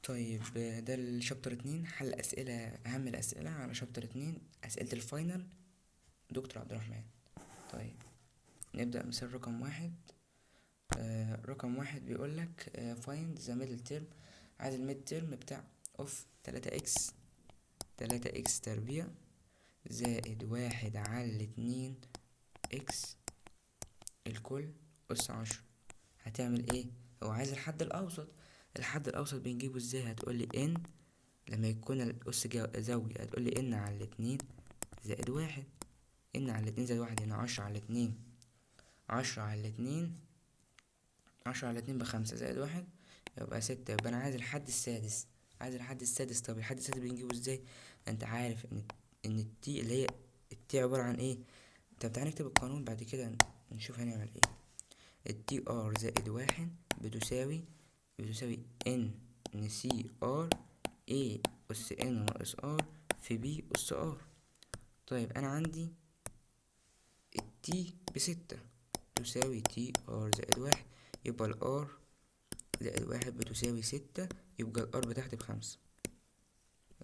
طيب، ده الشابتر 2 حل أسئلة، أهم الأسئلة على شابتر 2 أسئلة الفاينل دكتور عبد الرحمن. طيب، نبدأ مثال رقم 1. رقم 1 بيقولك find the middle term. عايز الميد ترم بتاع of 3x تربيع زائد 1/2x الكل أس 10. هتعمل ايه؟ هو عايز الحد الأوسط. الحد الأوسط بنجيبه ازاي؟ هتقولي n لما يكون الأس زاوية، هتقولي n على 2 زائد 1. n على 2 زائد 1 هنا 10 على 2. 10 على 2 10 على 2 ب5 زائد 1 يبقى 6. يبقى أنا عايز الحد السادس. طب الحد السادس بنجيبه ازاي؟ انت عارف ان التي اللي هي التي عبارة عن ايه؟ طب تعالى نكتب القانون بعد كده نشوف هنعمل ايه. التي ار زائد 1 بتساوي ان سي ار A أس N ناقص R في B أس R. طيب أنا عندي التي ب6 تساوي تي R زائد 1، يبقى الR زائد 1 بتساوي 6، يبقى الR بتاعتي ب5.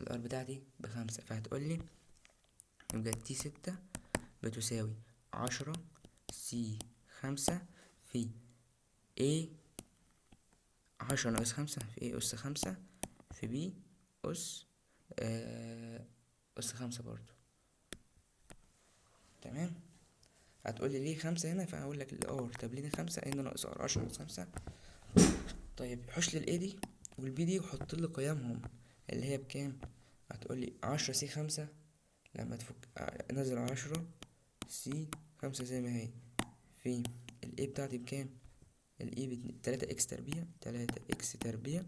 الR بتاعتي ب5، فهتقولي يبقى التي 6 بتساوي 10 سي 5 في A 10 ناقص 5 في A أس 5 في B أس أس 5 برضو. تمام. هتقولي ليه 5 هنا؟ فهقولك الار. طب ليه 5؟ ان ناقص ار 10 ناقص 5. طيب حش لي الاي دي والبي دي وحط لي قيمهم اللي هي بكام. هتقولي 10 سي 5 لما تفك نزل 10 سي 5 زي ما هي في الاي بتاعتي بكام. الاي ب3 اكس تربيع، 3 اكس تربيع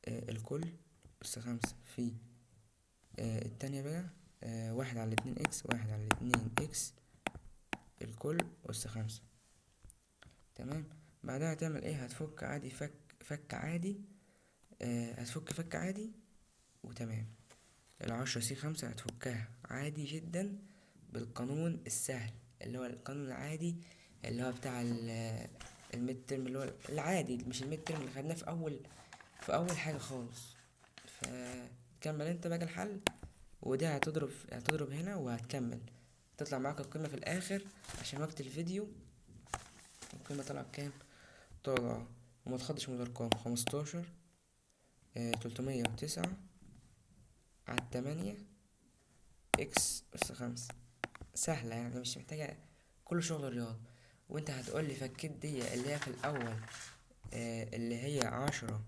الكل أس 5 في التانية بقى 1/2 اكس، 1/2 اكس الكل أس 5. تمام. بعدها هتعمل ايه؟ هتفك عادي، فك عادي. هتفك فك عادي وتمام. 10 سي 5 هتفكها عادي جدا بالقانون السهل اللي هو القانون العادي اللي هو بتاع الميد ترم، اللي هو العادي، مش الميد ترم اللي خدناه في اول حاجة خالص. فكمل انت بقى الحل، وده هتضرب هنا وهتكمل تطلع معاك القيمة في الاخر عشان وقت الفيديو. القيمة طالعة بكام؟ طالعة وما تخدش من الارقام 15 309 على 8 اكس أس 5. سهلة يعني، مش محتاجة كل شغل رياضة. وانت هتقولي فكيت دي اللي هي في الأول اللي هي 10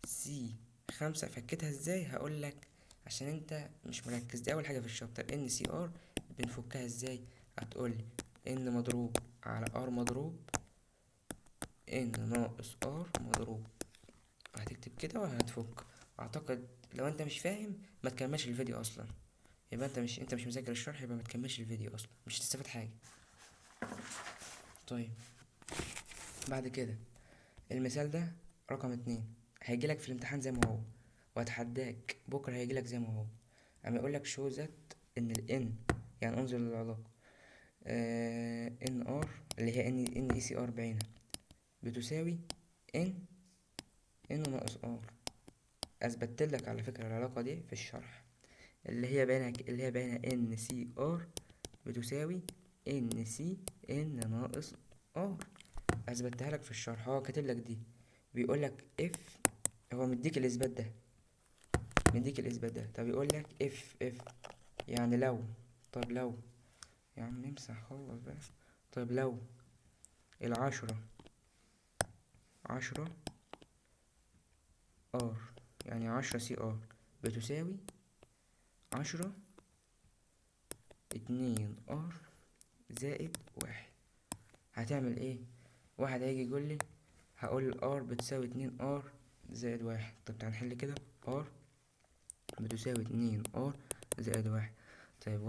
سي 5 فكيتها ازاي؟ هقولك عشان انت مش مركز. دي أول حاجة في الشابتر. ان سي ار بنفكها ازاي؟ هتقولي ان مضروب على ار مضروب ان ناقص ار مضروب. هتكتب كده وهتفك. اعتقد لو انت مش فاهم ما تكملش الفيديو اصلا. يبقى انت مش مذاكر الشرح، يبقى ما تكملش الفيديو اصلا، مش هتستفاد حاجه. طيب بعد كده المثال ده رقم 2 هيجيلك في الامتحان زي ما هو، واتحداك بكره هيجيلك زي ما هو. اما يقولك شو ذات ان الان، يعني انظر للعلاقه ان ار اللي هي ان اي سي ار بعينها بتساوي ان ناقص ار. اثبتت لك على فكره العلاقه دي في الشرح اللي هي باينه ان سي ار بتساوي ان سي ان ناقص ار. اثبتها لك في الشرح. هو كاتب لك دي، بيقول لك اف. هو مديك الاثبات ده. طب يقول لك اف يعني لو. طب لو يا عم امسح خلص بقى. طب لو 10 ار، يعني 10 سي ار بتساوي 10 2 ار زائد 1. هتعمل ايه؟ واحد هيجي يقول لي هقول الار بتساوي 2 ار زائد 1. طب تعال نحل كده. ار بتساوي 2 ار زائد 1. طيب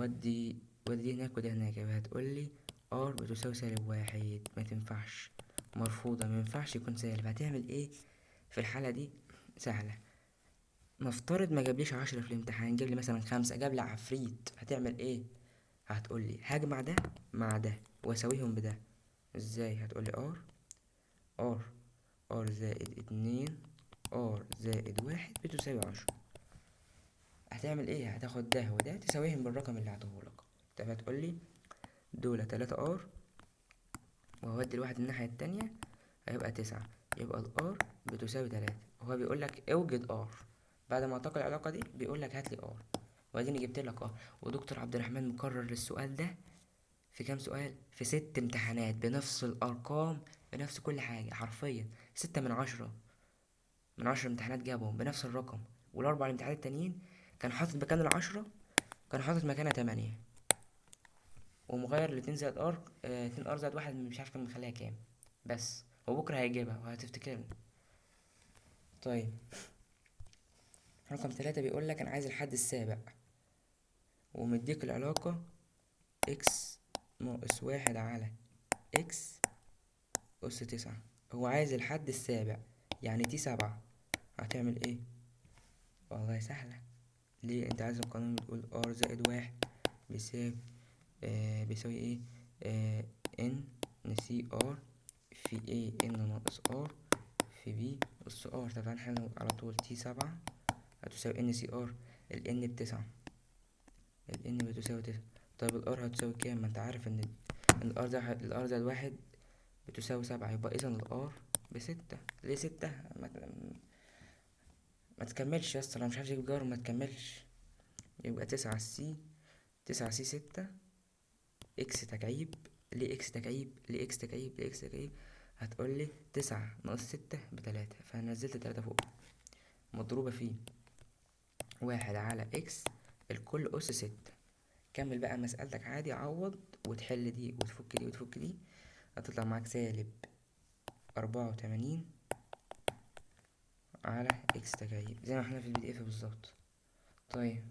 ودي هناك وده هناك، يبقى هتقول لي ار بتساوي -1. ما تنفعش، مرفوضة، ما ينفعش يكون سالب. هتعمل ايه في الحالة دي؟ سهلة. نفترض ما جابليش 10 في الامتحان، جاب لي مثلا 5، جاب لي عفريت. هتعمل ايه؟ هتقول لي هجمع ده مع ده واساويهم بده. ازاي؟ هتقول لي ار زائد 2 ار زائد واحد بتساوي 10. هتعمل ايه؟ هتاخد ده وده تساويهم بالرقم اللي هعطيهولك. طب هتقولي دول 3 ار، وهودي الواحد الناحية التانية هيبقى 9، يبقى الار بتساوي 3. هو بيقولك اوجد ار، بعد ما اعطاك العلاقة دي بيقولك هاتلي ار، واديني جبتلك ار. ودكتور عبد الرحمن مكرر السؤال ده في كام سؤال؟ في 6 امتحانات بنفس الارقام، بنفس كل حاجة حرفيا. 6 من 10 امتحانات جابهم بنفس الرقم. والاربع الامتحانات التانيين كان حاطط مكان العشرة، كان حاطط مكانها 8، ومغير الاتنين زائد ار، 2 ار زائد واحد، مش عارف كان مخليها كام. بس هو بكرة هيجيبها وهتفتكرني. طيب رقم 3 بيقولك انا عايز الحد السابع، ومديك العلاقة اكس ناقص واحد على اكس أس 9. هو عايز الحد السابع، يعني T7. هتعمل ايه؟ والله سهلة. ليه؟ انت عايز القانون بتقول ار زائد واحد بيساوي بيساوي ايه؟ ان سي ار في ايه ان ناقص ار في بي أس ار. طبعا هنحل على طول. T7 هتساوي ان سي ار، الان ب9، الان بتساوي 9. طيب الار هتساوي كام؟ ما انت عارف ان الار زائد واحد بتساوي 7، يبقى اذا الار ب6. ليه 6؟ ما تكملش يا اسطى، لو مش عارف تجيب جار ما تكملش. يبقى 9 سي، 9 سي 6 اكس تكعيب. ليه اكس تكعيب؟ ليه اكس تكعيب؟ ليه اكس تكعيب؟ هتقولي 9 ناقص 6 ب3، فانا نزلت 3 فوق مضروبة في واحد على اكس الكل أس 6. كمل بقى مسألتك عادي، عوض وتحل دي وتفك دي وتفك دي، هتطلع معاك -84 على اكس تكعيب، زي ما احنا في الPDF بالظبط. طيب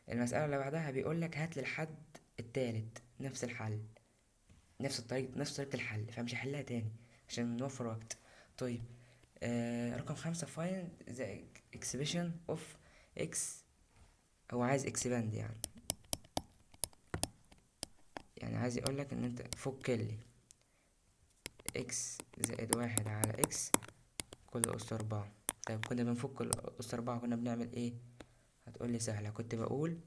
المسألة اللي بعدها بيقولك هاتلي الحد التالت، نفس الحل، نفس طريقة الحل، فمش هحلها تاني عشان نوفر وقت. طيب رقم 5 find the expression of x. هو عايز expand، يعني عايز يقولك ان انت فك لي x زائد واحد على x كل أس 4. طيب كنا بنفك الأس 4 كنا بنعمل ايه؟ هتقولي سهلة. كنت بقول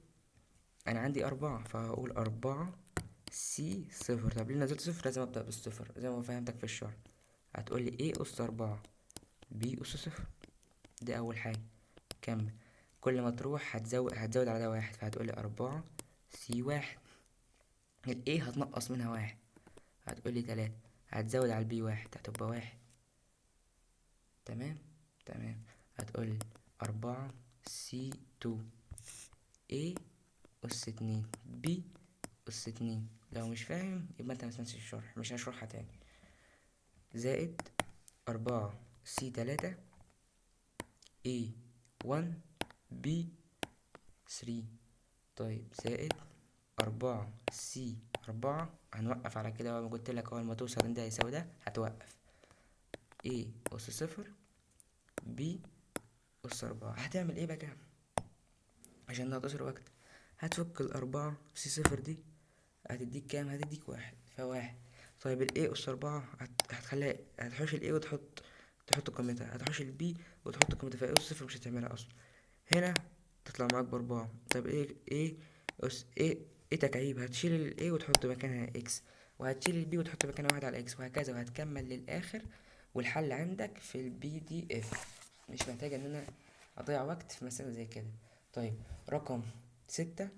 انا عندي 4، فهقول 4 سي صفر. طب ليه نزلت صفر؟ لازم ابدأ بالصفر زي ما فهمتك في الشرح. هتقولي ايه أس 4 بي أس صفر، دي أول حاجة. كمل، كل ما تروح هتزود على ده واحد، فهتقولي 4 سي 1. الايه هتنقص منها واحد، هتقولي 3. هتزود على البي واحد، هتبقى 1. تمام تمام. هتقولي 4 سي 2 A أس 2 B أس 2. لو مش فاهم يبقى انت مسمعتش الشرح، مش هشرحها تاني. زائد 4 سي 3 A 1 B 3. طيب زائد 4 سي 4. هنوقف على كده، ما قلت لك اول ما توصل ان ده يساوي ده هتوقف. A أس 0 B أس 4. هتعمل ايه بقى عشان نختصر وقت؟ هتفك ال4 سي 0 دي، هتديك كام؟ هتديك واحد، فواحد. طيب الايه أس 4 هتخليها، هتحوش الايه تحط قيمتها، هتحوش البي وتحط قيمتها، فايه أس 0 مش هتعملها اصلا. هنا تطلع معاك ب4. طيب ايه أس ايه تكعيب، هتشيل الايه وتحط مكانها اكس، وهتشيل البي وتحط مكانها واحد على اكس، وهكذا، وهتكمل للآخر. والحل عندك في الPDF، مش محتاج ان انا اضيع وقت في مسألة زي كده. طيب رقم 6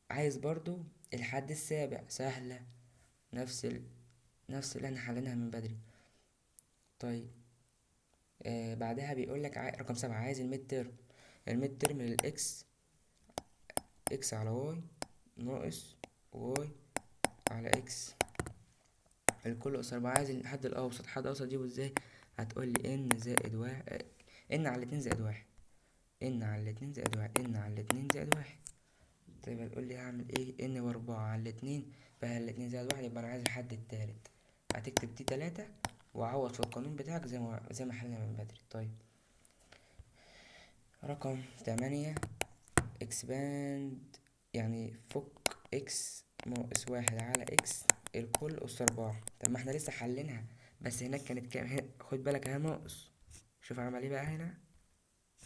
عايز برضو الحد السابع. سهلة، نفس نفس اللي احنا حليناها من بدري. طيب بعدها بيقولك رقم 7 عايز الميد ترم للإكس، إكس على واي ناقص واي على إكس الكل أس 4. عايز الحد الأوسط. الحد الأوسط دي ازاي؟ هتقولي إن زائد واحد، إن على 2 زائد 1، إن على 2 زائد 1، إن على 2 زائد 1. طيب هتقولي هعمل ايه؟ ان ب4 على 2، فهي 2 زائد 1، يبقى انا عايز الحد التالت. هتكتب دي 3 وعوض في القانون بتاعك زي ما حلنا من بدري. طيب رقم 8 expand، يعني فك اكس ناقص واحد على اكس الكل أس 4. طب ما احنا لسه حلينها، بس هناك كانت كام؟ خد بالك اهي ناقص. شوف عمل ايه بقى هنا،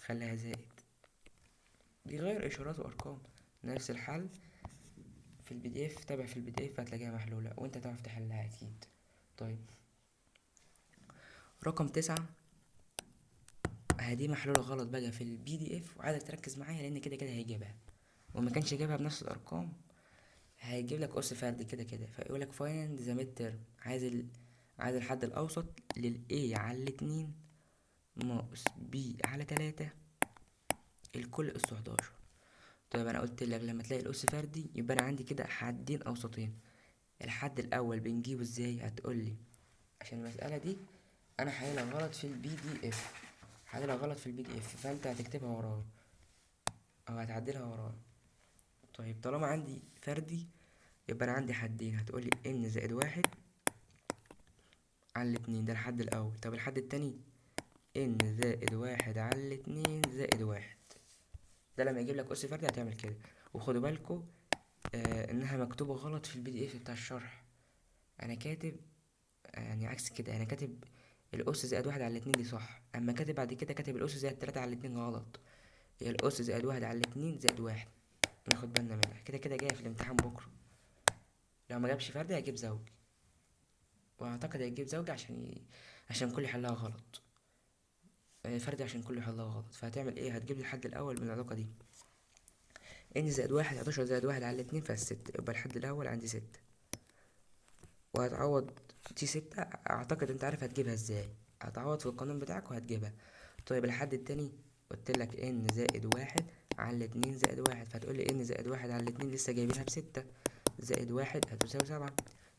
خليها زائد. دي غير اشارات وارقام، نفس الحل في البي دي اف. تابع في البي دي اف هتلاقيها محلولة وانت تعرف تحلها اكيد. طيب رقم 9 دي محلولة غلط بقى في البي دي اف، وعايزك تركز معايا لان كده كده هيجيبها، وما كانش جايبها بنفس الارقام هيجيب لك اس فردي كده كده. فيقول لك find the midterm، عايز الحد الاوسط لل A على 2 ناقص B على 3 الكل اس 11. طيب انا قلت لك لما تلاقي الاس فردي يبقى انا عندي كده حدين اوسطين. الحد الاول بنجيبه ازاي؟ هتقولي عشان المسألة دي انا حللها غلط في البي دي اف، حللها غلط في البي دي اف، فانت هتكتبها ورايا او هتعدلها ورايا. طيب طالما عندي فردي يبقى انا عندي حدين، هتقولي ان زائد واحد على الاتنين، ده الحد الاول. طب الحد التاني ان زائد واحد على الاتنين زائد واحد. ده لما يجيب لك اس فردي هتعمل كده. وخدوا بالكوا انها مكتوبة غلط في البي دي اف بتاع الشرح. انا كاتب يعني عكس كده، انا كاتب الاس زائد واحد على الاتنين دي صح، اما كاتب بعد كده كاتب الاس زائد تلاتة على الاتنين غلط. هي الاس زائد واحد على الاتنين زائد واحد، ناخد بالنا منها كده كده جاية في الامتحان بكرة. لو ما جابش فردي هيجيب زوجي، واعتقد هيجيب زوجي عشان كل حلها غلط. فردي عشان كل حلها غلط. فهتعمل ايه؟ هتجيب لي الحد الاول من العلاقة دي، ان زائد واحد 11 زائد واحد على الاتنين فالستة، يبقى الحد الاول عندي ستة. وهتعوض دي ستة، اعتقد انت عارف هتجيبها ازاي، هتعوض في القانون بتاعك وهتجيبها. طيب الحد التاني قلتلك ان زائد واحد على الاتنين زائد واحد، فهتقولي ان زائد واحد على الاتنين لسه جايبينها بستة، زائد واحد هتساوي سبعة،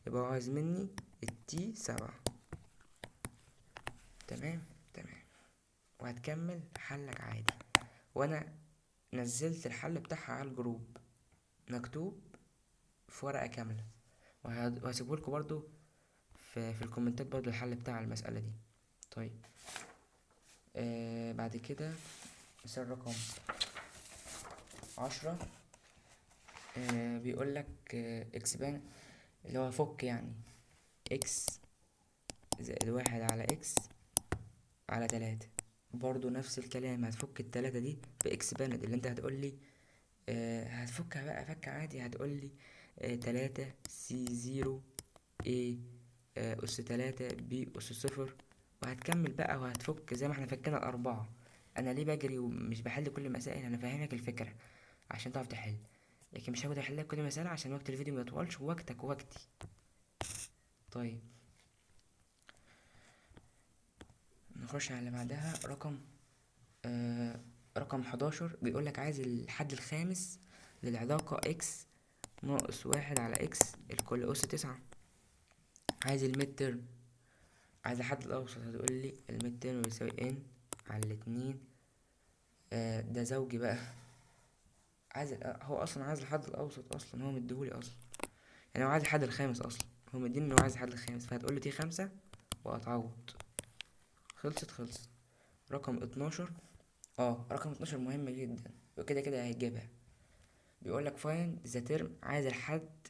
يبقى هو عايز مني التي سبعة. تمام تمام. وهتكمل حلك عادي، وانا نزلت الحل بتاعها على الجروب مكتوب في ورقة كاملة، وهسيبهولكوا برضو في الكومنتات برضو الحل بتاع المسألة دي. طيب بعد كده مثال رقم 10. بيقولك اكسبان اللي هو فك يعني اكس زائد واحد على اكس على تلاتة. برضو نفس الكلام، هتفك التلاتة دي باكس باند اللي انت هتقولي هتفكها بقى فك عادي. هتقولي تلاتة سي زيرو ايه أس تلاتة بي أس صفر، وهتكمل بقى وهتفك زي ما احنا فكنا الأربعة. أنا ليه بجري ومش بحل كل المسائل؟ أنا فاهمك الفكرة عشان تعرف تحل، لكن مش هقعد أحلك كل مسألة عشان وقت الفيديو ميطولش ووقتك ووقتي. طيب نخش على اللي بعدها. رقم 11 بيقولك عايز الحد الخامس للعلاقة اكس ناقص واحد على اكس الكل أس تسعة. عايز الميد ترم، عايز الحد الأوسط. هتقولي الميد ترم بيساوي ان على الاتنين ده زوجي بقى. عايز هو اصلا عايز الحد الاوسط، اصلا هو مديهولي اصلا، يعني هو عايز الحد الخامس اصلا، هو مديني انه عايز الحد الخامس. فهتقول له تي خمسة وهتعوض. خلصت. رقم 12. رقم 12 مهمة جدا وكده كده هيجيبها. بيقولك find the term، عايز الحد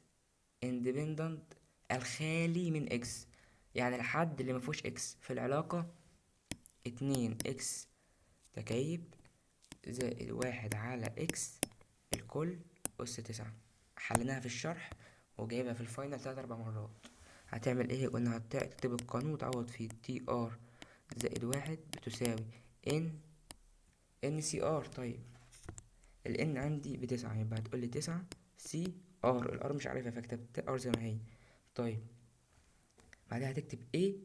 independent الخالي من اكس، يعني الحد اللي مفهوش اكس في العلاقة. اتنين اكس تكعيب زائد واحد على اكس الكل أس تسعة. حليناها في الشرح وجايبها في الفاينل 3 4 مرات. هتعمل ايه؟ قلنا هتكتب القانون وتعوض فيه تي ار زائد واحد بتساوي ان سي ار. طيب الان عندي بتسعة، يبقى هتقولي تسعة سي ار، الار مش عارفها فكتبت ار زي ما هي. طيب بعدها هتكتب ايه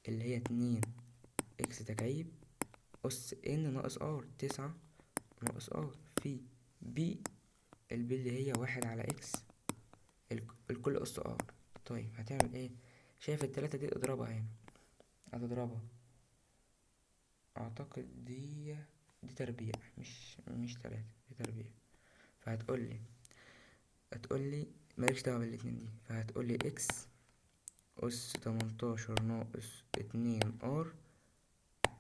اللي هي اتنين اكس تكعيب اس ان ناقص ار، تسعة ناقص ار في بي، البي اللي هي واحد على اكس الكل اس ار. طيب هتعمل ايه؟ شايف التلاتة دي اضربها هنا، هتضربها اعتقد دي تربيع، مش تلاتة، دي تربيع. هتقولي مالكش دعوة بالاتنين دي، فهتقولي اكس اس 18 ناقص اتنين ار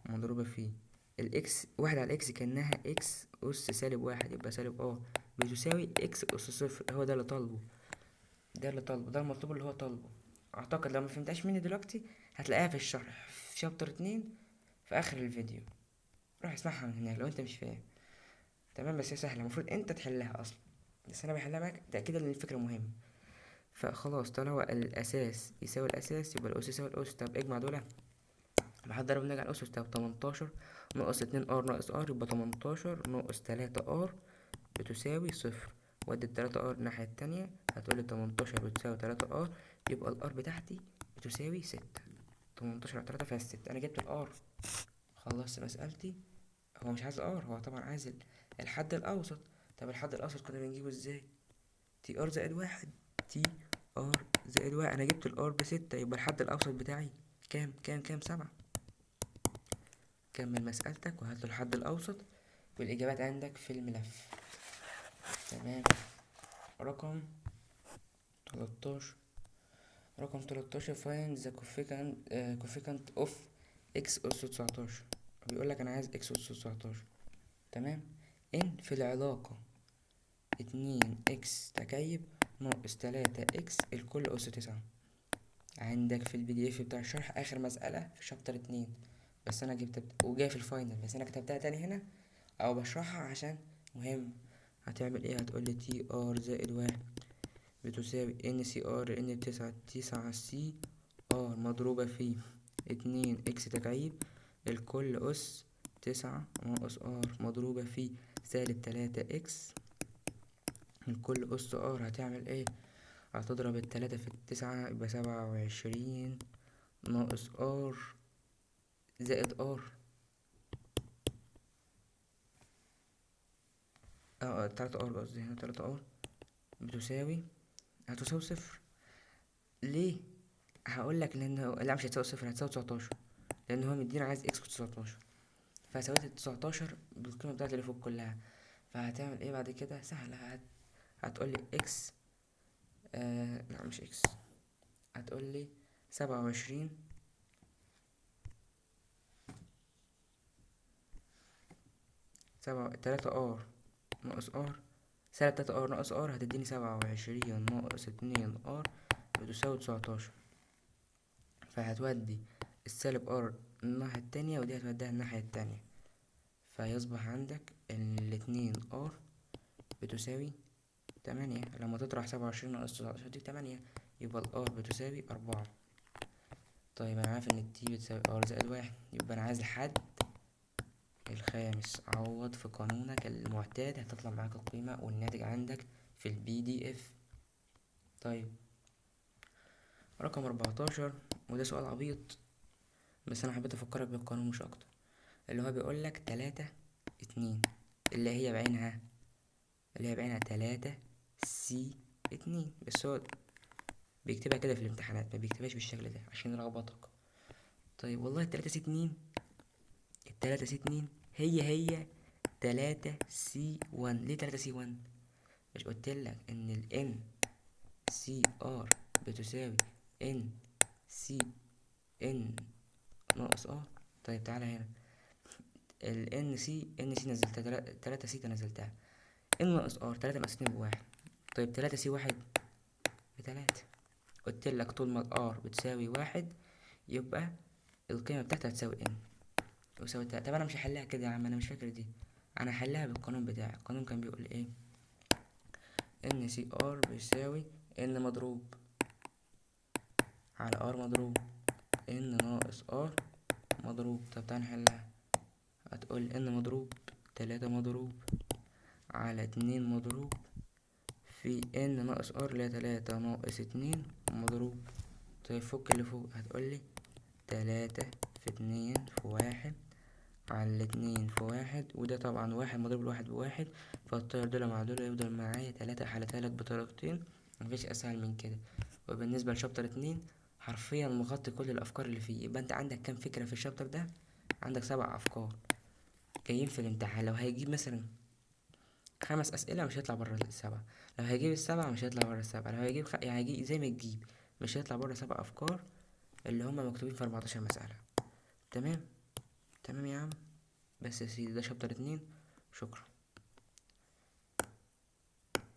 مضروبة في الاكس واحد على الاكس كأنها اكس اس سالب واحد، يبقى سالب ار بتساوي اكس اس صفر. هو ده اللي طالبه، ده المطلوب اللي هو طالبه. اعتقد لو ما فهمتهاش مني دلوقتي هتلاقيها في الشرح في شابتر 2 في اخر الفيديو. روح اسمعها من هناك لو انت مش فاهم. تمام، بس هي سهله، المفروض انت تحلها اصلا، بس انا بحلها معاك تاكيدا ان الفكره مهمه. فخلاص طالما الاساس يساوي الاساس يبقى الاس يساوي الاس. طب اجمع دول، بعد ضرب نرجع الاس. طب 18 ناقص 2 ار ناقص ار يبقى 18 ناقص 3 ار بتساوي صفر. وادي التلاتة ار الناحية التانية، هتقولي 18 بتساوي 3 ار، يبقى الار بتاعتي بتساوي 6. 18 على 3 فيها 6، انا جبت الار. خلصت مسألتي. هو مش عايز ار، هو طبعا عايز الحد الاوسط. طب الحد الاوسط كنا بنجيبه ازاي؟ تي ار زائد واحد. تي ار زائد واحد، انا جبت الار ب6، يبقى الحد الاوسط بتاعي كام 7. كمل مسألتك وهات له الحد الاوسط، والاجابات عندك في الملف. تمام. رقم 13. رقم 13 find the coefficient of x أس 19. بيقولك أنا عايز x أس 19. تمام. إن في العلاقة 2x تكيب ناقص 3x الكل أس 9. عندك في الPDF بتاع الشرح آخر مسألة في شابتر 2، بس أنا جبت وجاي في الفاينل، بس أنا كتبتها تاني هنا أو بشرحها عشان مهم. هتعمل إيه؟ هتقولي تي ار زائد واحد بتساوي ان سي ار ان بتسعة 9 سي ار مضروبة في 2 اكس تكعيب الكل أس 9 ناقص ار مضروبة في -3 اكس الكل أس ار. هتعمل ايه؟ هتضرب التلاتة في التسعة يبقى 27 ناقص ار زائد ار. تلاتة ار قصدي، هنا 3 ار بتساوي هتساوي صفر. ليه؟ هقولك لأن لا مش هتساوي صفر، هتساوي 19، لأن هو مدينا عايز اكس 19. فسويت ال19 بالقيمة بتاعت اللي فوق كلها. فهتعمل ايه بعد كده؟ سهلة. هتقولي اكس، لا مش اكس، هتقولي 27 3 ار ناقص ار سالب 3 ار ناقص ار هتديني 27 ناقص 2 ار بتساوي 19. فهتودي السالب ار الناحية التانية ودي هتوديها الناحية التانية، فيصبح عندك الاتنين ار بتساوي 8. لما تطرح 27 ناقص 19 دي 8، يبقى الار بتساوي 4. طيب انا عارف ان التي بتساوي ار زائد واحد، يبقى انا عايز الحد الخامس. عوض في قانونك المعتاد، هتطلع معاك القيمة والناتج عندك في الPDF. طيب رقم 14، وده سؤال عبيط بس انا حبيت افكرك بالقانون مش اكتر. اللي هو بيقولك 3 2 اللي هي بعينها 3C2، بس هو بيكتبها كده في الامتحانات، ما بيكتبهاش بالشكل ده عشان يلخبطك. طيب والله التلاتة سي اتنين هي 3C1. ليه 3C1؟ مش قلتلك ان ال NCR بتساوي NCN ناقص R؟ طيب تعالى هنا، ال NC نزلتها، 3C نزلتها، N ناقص R 3 مقسومين ب1. طيب 3C1 ب3. قلتلك طول ما ال R بتساوي 1 يبقى القيمة بتاعتها هتساوي N ويساوي 3. طب انا مش هحلها كده يا عم، انا مش فاكر دي، انا هحلها بالقانون بتاعي. القانون كان بيقول ايه؟ ان سي ار بيساوي ان مضروب على ار مضروب ان ناقص ار مضروب. طب تعالى نحلها. هتقول ان مضروب 3 مضروب على 2 مضروب في ان ناقص ار اللي هي 3 ناقص 2 مضروب. طيب فك اللي فوق، هتقولي 3 في 2 في 1 على 2 في 1، وده طبعا 1 مضروب الواحد بواحد، فالطير دول مع دول يفضل معايا 3 حلتها لك بطريقتين، مفيش اسهل من كده. وبالنسبة لشابتر 2 حرفيا مغطي كل الافكار اللي فيه. يبقى انت عندك كام فكرة في الشابتر ده؟ عندك 7 افكار جايين في الامتحان. لو هيجيب مثلا 5 اسئلة مش هيطلع برا ال7، لو هيجيب ال7 مش هيطلع برا ال7، لو هيجيب يعني هيجي زي ما تجيب مش هيطلع برا 7 افكار اللي هما مكتوبين في 14 مسألة. تمام. تمام يا عم. بس يا سيدي ده شابتر 2. شكرا.